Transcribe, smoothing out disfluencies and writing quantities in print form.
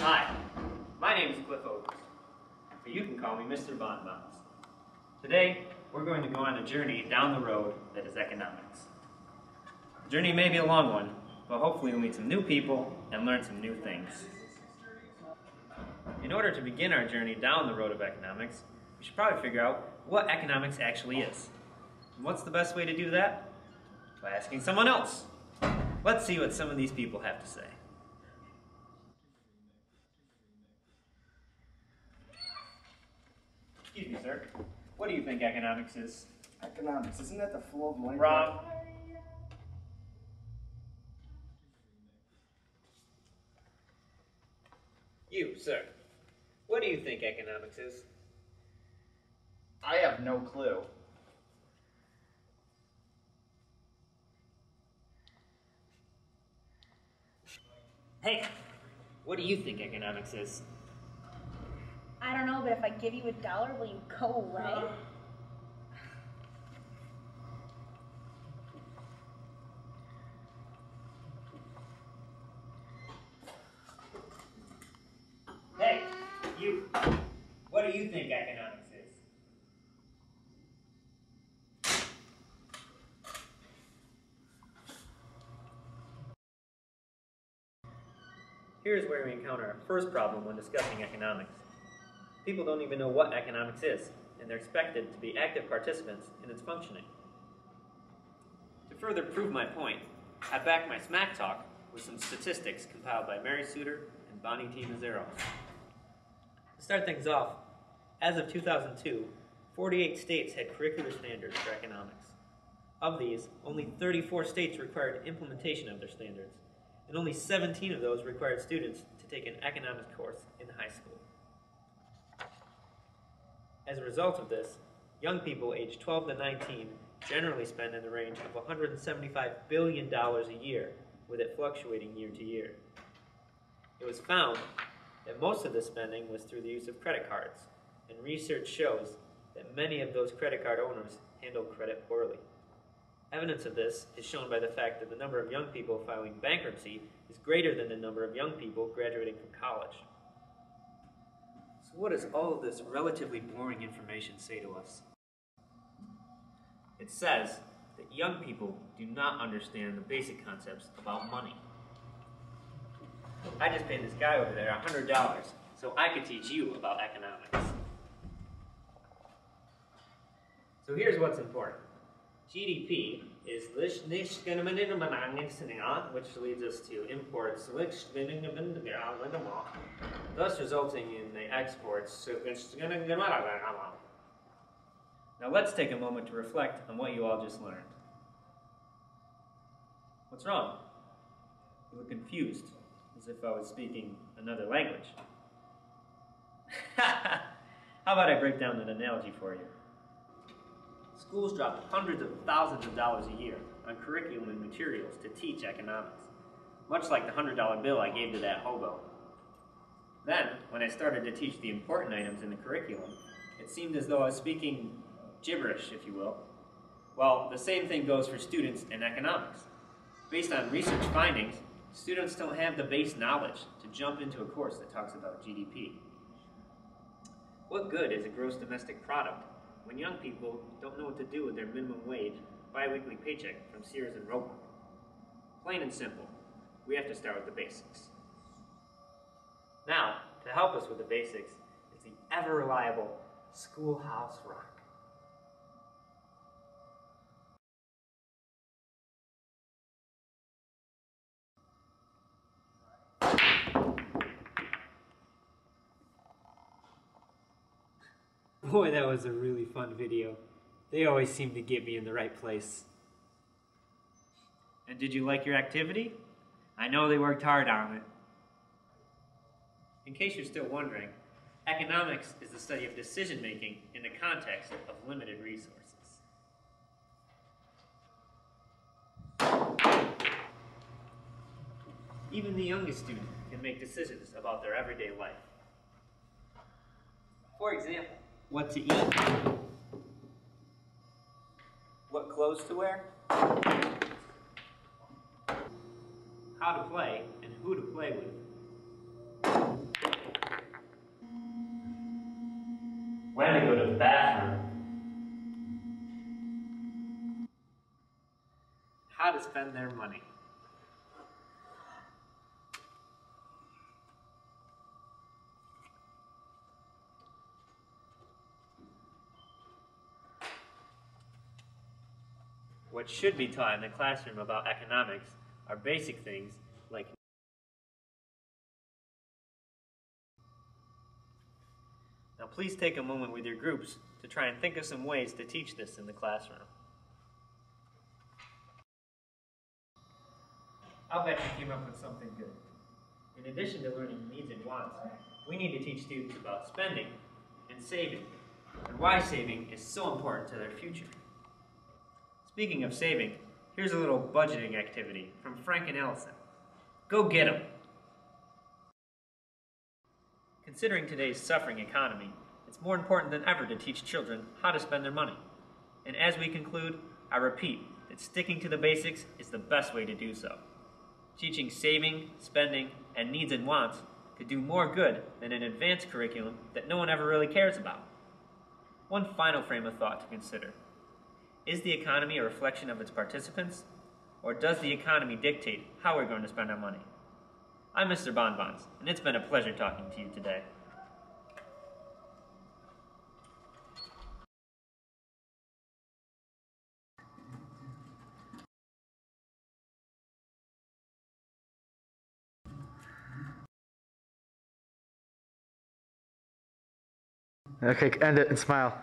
Hi, my name is Cliff Oakes, but you can call me Mr. Bonbons. Today, we're going to go on a journey down the road that is economics. The journey may be a long one, but hopefully we'll meet some new people and learn some new things. In order to begin our journey down the road of economics, we should probably figure out what economics actually is. And what's the best way to do that? By asking someone else. Let's see what some of these people have to say. Excuse me, sir. What do you think economics is? Economics, isn't that the flow of money? Wrong. You, sir. What do you think economics is? I have no clue. Hey, what do you think economics is? I don't know, but if I give you $1, will you go away? Hey, you. What do you think economics is? Here's where we encounter our first problem when discussing economics. People don't even know what economics is, and they're expected to be active participants in its functioning. To further prove my point, I back my smack talk with some statistics compiled by Mary Suter and Bonnie T. Mazzeros. To start things off, as of 2002, 48 states had curricular standards for economics. Of these, only 34 states required implementation of their standards, and only 17 of those required students to take an economics course in high school. As a result of this, young people aged 12 to 19 generally spend in the range of $175 billion a year, with it fluctuating year to year. It was found that most of this spending was through the use of credit cards, and research shows that many of those credit card owners handle credit poorly. Evidence of this is shown by the fact that the number of young people filing bankruptcy is greater than the number of young people graduating from college. So what does all of this relatively boring information say to us? It says that young people do not understand the basic concepts about money. I just paid this guy over there $100 so I could teach you about economics. So here's what's important. GDP is which leads us to imports, thus resulting in the exports. Now let's take a moment to reflect on what you all just learned. What's wrong? You look confused, as if I was speaking another language. How about I break down an analogy for you? Schools drop hundreds of thousands of dollars a year on curriculum and materials to teach economics, much like the $100 bill I gave to that hobo. Then, when I started to teach the important items in the curriculum, it seemed as though I was speaking gibberish, if you will. Well, the same thing goes for students in economics. Based on research findings, students don't have the base knowledge to jump into a course that talks about GDP. What good is a gross domestic product when young people don't know what to do with their minimum wage, bi-weekly paycheck from Sears and Roebuck? Plain and simple, we have to start with the basics. Now, to help us with the basics, is the ever-reliable Schoolhouse Rock. Boy, that was a really fun video. They always seem to get me in the right place. And did you like your activity? I know they worked hard on it. In case you're still wondering, economics is the study of decision-making in the context of limited resources. Even the youngest student can make decisions about their everyday life. For example, what to eat, what clothes to wear, how to play and who to play with, when to go to the bathroom, how to spend their money. What should be taught in the classroom about economics are basic things like Now please take a moment with your groups to try and think of some ways to teach this in the classroom. I'll bet you came up with something good. In addition to learning needs and wants, we need to teach students about spending and saving, and why saving is so important to their future. Speaking of saving, here's a little budgeting activity from Frank and Allison. Go get 'em! Considering today's suffering economy, it's more important than ever to teach children how to spend their money. And as we conclude, I repeat that sticking to the basics is the best way to do so. Teaching saving, spending, and needs and wants could do more good than an advanced curriculum that no one ever really cares about. One final frame of thought to consider. Is the economy a reflection of its participants, or does the economy dictate how we're going to spend our money? I'm Mr. Bonbons, and it's been a pleasure talking to you today. Okay, end it and smile.